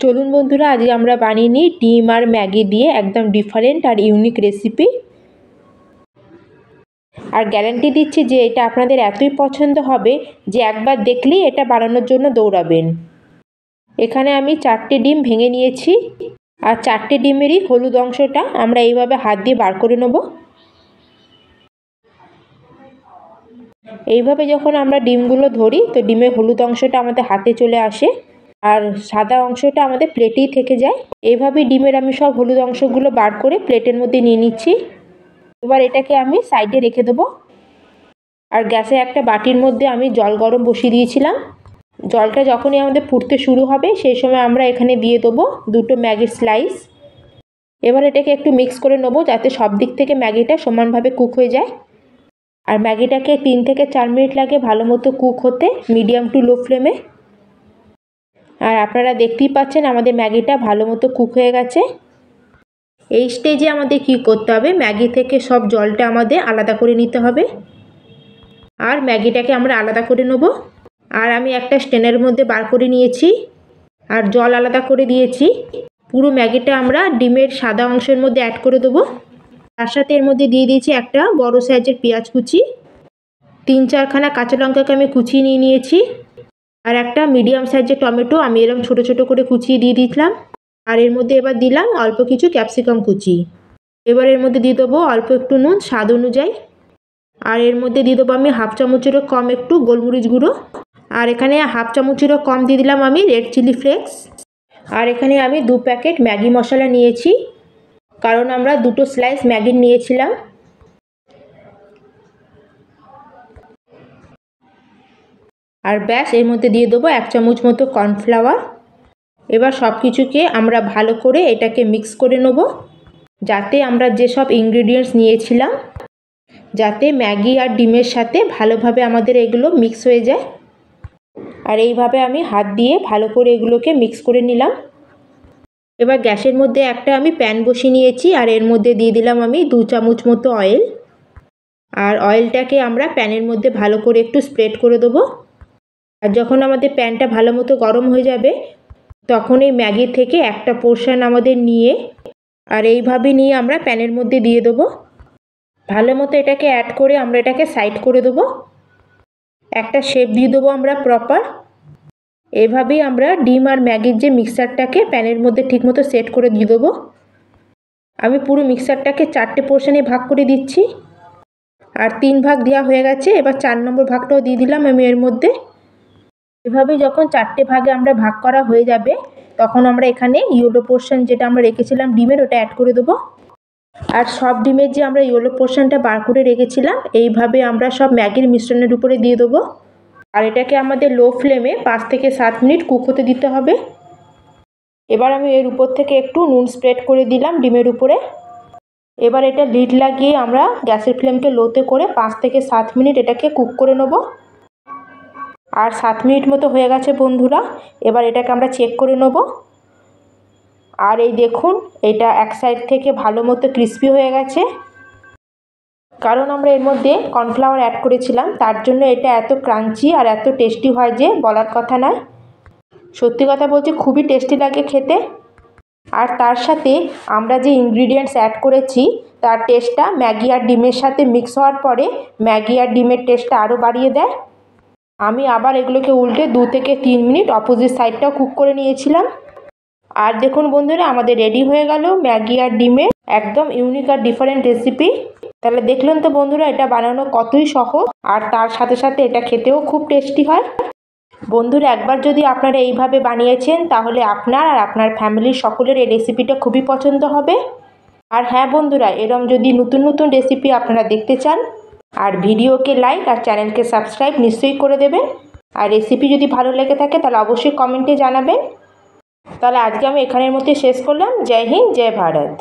চলুন বন্ধুরা, আজকে আমরা বানিয়ে নিই ডিম আর ম্যাগি দিয়ে একদম ডিফারেন্ট আর ইউনিক রেসিপি। আর গ্যারান্টি দিচ্ছি যে এটা আপনাদের এতই পছন্দ হবে যে একবার দেখলেই এটা বানানোর জন্য দৌড়াবেন। এখানে আমি 4টে ডিম ভেঙে নিয়েছি, আর 4টে ডিমেরই হলুদ অংশটা আমরা এইভাবে হাত দিয়ে বার করে নেব। এইভাবে যখন আমরা ডিমগুলো ধরি তো ডিমের হলুদ অংশটা আমাদের হাতে চলে আসে, আর সাদা অংশটা আমাদের প্লেটেই থেকে যায়। এইভাবেই ডিমের আমি সব হলুদ অংশগুলো বার করে প্লেটের মধ্যে নিয়ে নিচ্ছি। এবার এটাকে আমি সাইডে রেখে দেবো। আর গ্যাসে একটা বাটির মধ্যে আমি জল গরম বসিয়ে দিয়েছিলাম। জলটা যখনই আমাদের ফুটতে শুরু হবে সেই সময় আমরা এখানে দিয়ে দেবো 2টো ম্যাগির স্লাইস। এবার এটাকে একটু মিক্স করে নেবো যাতে সব দিক থেকে ম্যাগিটা সমানভাবে কুক হয়ে যায়। আর ম্যাগিটাকে 3 থেকে 4 মিনিট লাগে ভালো মতো কুক হতে, মিডিয়াম টু লো ফ্লেমে। আর আপনারা দেখতেই পাচ্ছেন আমাদের ম্যাগিটা ভালো মতো কুক হয়ে গেছে। এই স্টেজে আমাদের কি করতে হবে, ম্যাগি থেকে সব জলটা আমাদের আলাদা করে নিতে হবে। আর ম্যাগিটাকে আমরা আলাদা করে নেব। আর আমি একটা স্ট্রেনের মধ্যে বার করে নিয়েছি আর জল আলাদা করে দিয়েছি। পুরো ম্যাগিটা আমরা ডিমের সাদা অংশের মধ্যে অ্যাড করে দেবো। তার সাথে এর মধ্যে দিয়ে দিয়েছি একটা বড় সাইজের পেঁয়াজ কুচি, 3-4খানা কাঁচা লঙ্কাকে আমি কুচিয়ে নিয়ে নিয়েছি, আর একটা মিডিয়াম সাইজের টমেটো আমি এরকম ছোট ছোট করে কুচিয়ে দিয়ে দিয়েছিলাম। আর এর মধ্যে এবার দিলাম অল্প কিছু ক্যাপসিকাম কুচি। এবার এর মধ্যে দিয়ে দেবো অল্প একটু নুন স্বাদ অনুযায়ী। আর এর মধ্যে দিয়ে দেবো আমি 1/2 চামচেরও কম একটু গোলমরিচ গুঁড়ো। আর এখানে 1/2 চামচেরও কম দিয়ে দিলাম আমি রেড চিলি ফ্লেক্স। আর এখানে আমি 2 প্যাকেট ম্যাগি মশলা নিয়েছি, কারণ আমরা 2টো স্লাইস ম্যাগি নিয়েছিলাম। আর ব্যাস, এর মধ্যে দিয়ে দেবো 1 চামচ মতো কর্নফ্লাওয়ার। এবার সব কিছুকে আমরা ভালো করে এটাকে মিক্স করে নেব, যাতে আমরা যেসব ইনগ্রেডিয়েন্টস নিয়েছিলাম যাতে ম্যাগি আর ডিমের সাথে ভালোভাবে আমাদের এগুলো মিক্স হয়ে যায়। আর এইভাবে আমি হাত দিয়ে ভালো করে এগুলোকে মিক্স করে নিলাম। এবার গ্যাসের মধ্যে একটা আমি প্যান বসিয়ে নিয়েছি, আর এর মধ্যে দিয়ে দিলাম আমি 2 চামচ মতো অয়েল। আর অয়েলটাকে আমরা প্যানের মধ্যে ভালো করে একটু স্প্রেড করে দেবো। আর যখন আমাদের প্যানটা ভালো মতো গরম হয়ে যাবে তখন এই ম্যাগি থেকে একটা পোর্শন আমাদের নিয়ে আর এইভাবে নিয়ে আমরা প্যানের মধ্যে দিয়ে দেবো। ভালো মতো এটাকে অ্যাড করে আমরা এটাকে সাইড করে দেবো। একটা শেপ দিয়ে দেবো আমরা প্রপার। এভাবেই আমরা ডিম আর ম্যাগির যে মিক্সারটাকে প্যানের মধ্যে ঠিকমতো সেট করে দিয়ে দেবো। আমি পুরো মিক্সারটাকে 4টে পোর্শনে ভাগ করে দিচ্ছি, আর 3 ভাগ দেওয়া হয়ে গেছে। এবার 4 নম্বর ভাগটাও দিয়ে দিলাম আমি এর মধ্যে। এভাবে যখন 4টে ভাগে আমরা ভাগ করা হয়ে যাবে তখন আমরা এখানে ইয়েলো পোর্শন যেটা আমরা রেখেছিলাম ডিমের, ওটা অ্যাড করে দেবো। আর সব ডিমের যে আমরা ইয়েলো পোর্শনটা বার করে রেখেছিলাম এইভাবে আমরা সব ম্যাগির মিশ্রণের উপরে দিয়ে দেবো। আর এটাকে আমাদের লো ফ্লেমে 5 থেকে 7 মিনিট কুক হতে দিতে হবে। এবার আমি এর উপর থেকে একটু নুন স্প্রেড করে দিলাম ডিমের উপরে। এবার এটা লিড লাগিয়ে আমরা গ্যাসের ফ্লেমকে লোতে করে 5 থেকে 7 মিনিট এটাকে কুক করে নেব। আর 7 মিনিট মতো হয়ে গেছে বন্ধুরা। এবার এটাকে আমরা চেক করে নেব। আর এই দেখুন, এটা এক সাইড থেকে ভালো মতো ক্রিস্পি হয়ে গেছে, কারণ আমরা এর মধ্যে কর্নফ্লাওয়ার অ্যাড করেছিলাম, তার জন্য এটা এত ক্রাঞ্চি আর এত টেস্টি হয় যে বলার কথা নয়। সত্যি কথা বলছি, খুবই টেস্টি লাগে খেতে। আর তার সাথে আমরা যে ইনগ্রিডিয়েন্টস অ্যাড করেছি তার টেস্টটা ম্যাগি আর ডিমের সাথে মিক্স হওয়ার পরে ম্যাগি আর ডিমের টেস্টটা আরও বাড়িয়ে দেয়। আমি আবার এগুলোকে উল্টে 2 থেকে 3 মিনিট অপোজিট সাইডটাও কুক করে নিয়েছিলাম। আর দেখুন বন্ধুরা, আমাদের রেডি হয়ে গেল ম্যাগি আর ডিমের একদম ইউনিক আর ডিফারেন্ট রেসিপি। তাহলে দেখলেন তো বন্ধুরা এটা বানানো কতই সহজ, আর তার সাথে সাথে এটা খেতেও খুব টেস্টি হয়। বন্ধুরা, একবার যদি আপনারা এইভাবে বানিয়েছেন তাহলে আপনার আর আপনার ফ্যামিলির সকলের এই রেসিপিটা খুবই পছন্দ হবে। আর হ্যাঁ বন্ধুরা, এরম যদি নতুন নতুন রেসিপি আপনারা দেখতে চান, আর ভিডিওকে লাইক আর চ্যানেলকে সাবস্ক্রাইব নিশ্চয়ই করে দেবেন। আর রেসিপি যদি ভালো লেগে থাকে তাহলে অবশ্যই কমেন্টে জানাবেন। তাহলে আজকে আমি এখানের মধ্যে শেষ করলাম। জয় হিন্দ, জয় ভারত।